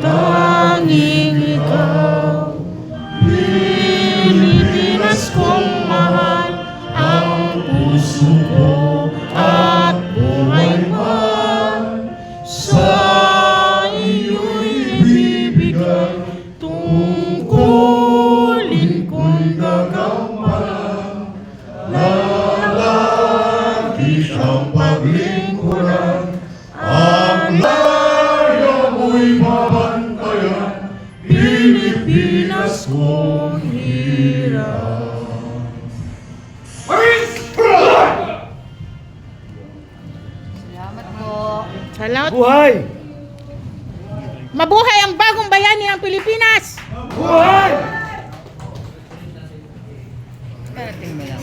Tanging ikaw, Pilipinas kong mahal, ang puso ko at buhay man sa iyo'y ibibigay. Tungkulin kong gagamaran, lalagi siyang paglingkuran, ang laya mo'y mabantayan, Pilipinas kong hirap. Salamat po. Salamat. Buhay! Mabuhay ang bagong bayani ng Pilipinas! Buhay! Karating mo lang.